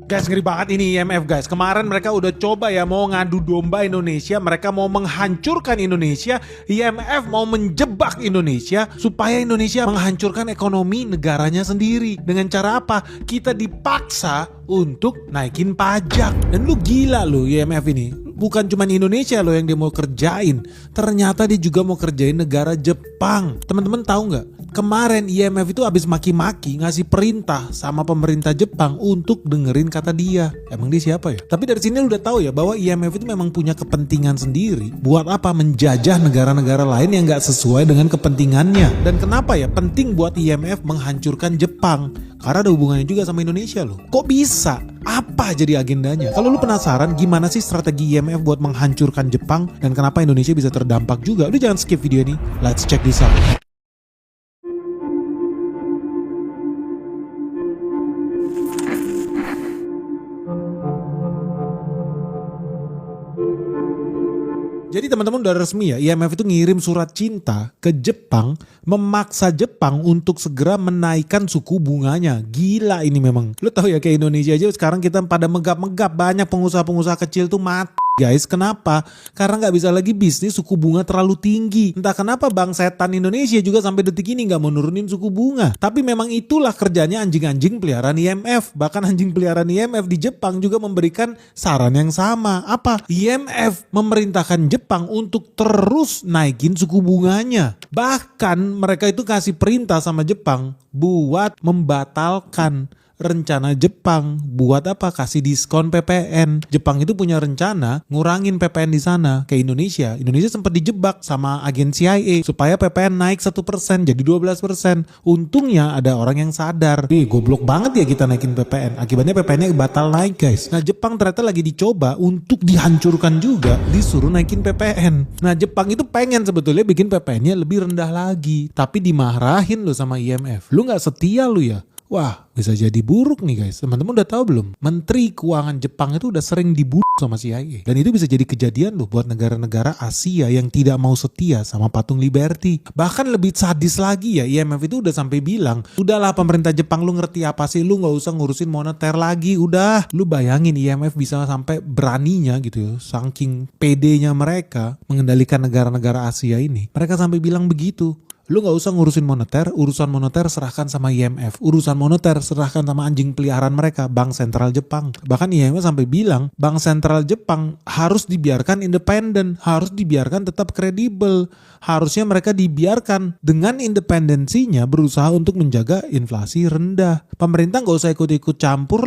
Guys, ngeri banget ini IMF guys. Kemarin mereka udah coba ya mau ngadu domba Indonesia. Mereka mau menghancurkan Indonesia. IMF mau menjebak Indonesia supaya Indonesia menghancurkan ekonomi negaranya sendiri. Dengan cara apa? Kita dipaksa untuk naikin pajak. Dan lu gila lu IMF ini. Bukan cuma Indonesia loh yang dia mau kerjain. Ternyata dia juga mau kerjain negara Jepang. Teman-teman tahu nggak? Kemarin IMF itu habis maki-maki ngasih perintah sama pemerintah Jepang untuk dengerin kata dia. Emang dia siapa ya? Tapi dari sini lu udah tahu ya bahwa IMF itu memang punya kepentingan sendiri. Buat apa? Menjajah negara-negara lain yang nggak sesuai dengan kepentingannya. Dan kenapa ya penting buat IMF menghancurkan Jepang? Karena ada hubungannya juga sama Indonesia loh. Kok bisa? Apa jadi agendanya? Kalau lu penasaran gimana sih strategi IMF buat menghancurkan Jepang dan kenapa Indonesia bisa terdampak juga? Lu jangan skip video ini. Let's check this out. Jadi teman-teman udah resmi ya, IMF itu ngirim surat cinta ke Jepang, memaksa Jepang untuk segera menaikkan suku bunganya. Gila ini memang. Lu tahu ya kayak Indonesia aja sekarang kita pada megap-megap, banyak pengusaha-pengusaha kecil tuh mati. Guys, kenapa? Karena nggak bisa lagi bisnis suku bunga terlalu tinggi. Entah kenapa Bang Setan Indonesia juga sampai detik ini nggak mau nurunin suku bunga. Tapi memang itulah kerjanya anjing-anjing peliharaan IMF. Bahkan anjing peliharaan IMF di Jepang juga memberikan saran yang sama. Apa? IMF memerintahkan Jepang untuk terus naikin suku bunganya. Bahkan mereka itu kasih perintah sama Jepang buat membatalkan rencana Jepang buat apa? Kasih diskon PPN. Jepang itu punya rencana ngurangin PPN di sana ke Indonesia. Indonesia sempat dijebak sama agen CIA supaya PPN naik 1% jadi 12%. Untungnya ada orang yang sadar. Goblok banget ya kita naikin PPN. Akibatnya PPN-nya batal naik guys. Nah Jepang ternyata lagi dicoba untuk dihancurkan juga. Disuruh naikin PPN. Nah Jepang itu pengen sebetulnya bikin PPN-nya lebih rendah lagi. Tapi dimarahin lo sama IMF. Lu gak setia lu ya? Wah, bisa jadi buruk nih guys. Teman-teman udah tahu belum? Menteri Keuangan Jepang itu udah sering dibunuh sama CIA. Dan itu bisa jadi kejadian loh buat negara-negara Asia yang tidak mau setia sama patung Liberty. Bahkan lebih sadis lagi ya, IMF itu udah sampai bilang, udahlah pemerintah Jepang lu ngerti apa sih? Lu gak usah ngurusin moneter lagi. Udah, lu bayangin IMF bisa sampai beraninya gitu ya. Saking pedenya mereka mengendalikan negara-negara Asia ini. Mereka sampai bilang begitu. Lu gak usah ngurusin moneter, urusan moneter serahkan sama IMF. Urusan moneter serahkan sama anjing peliharaan mereka, Bank Sentral Jepang. Bahkan IMF sampai bilang, Bank Sentral Jepang harus dibiarkan independen, harus dibiarkan tetap kredibel. Harusnya mereka dibiarkan dengan independensinya berusaha untuk menjaga inflasi rendah. Pemerintah gak usah ikut-ikut campur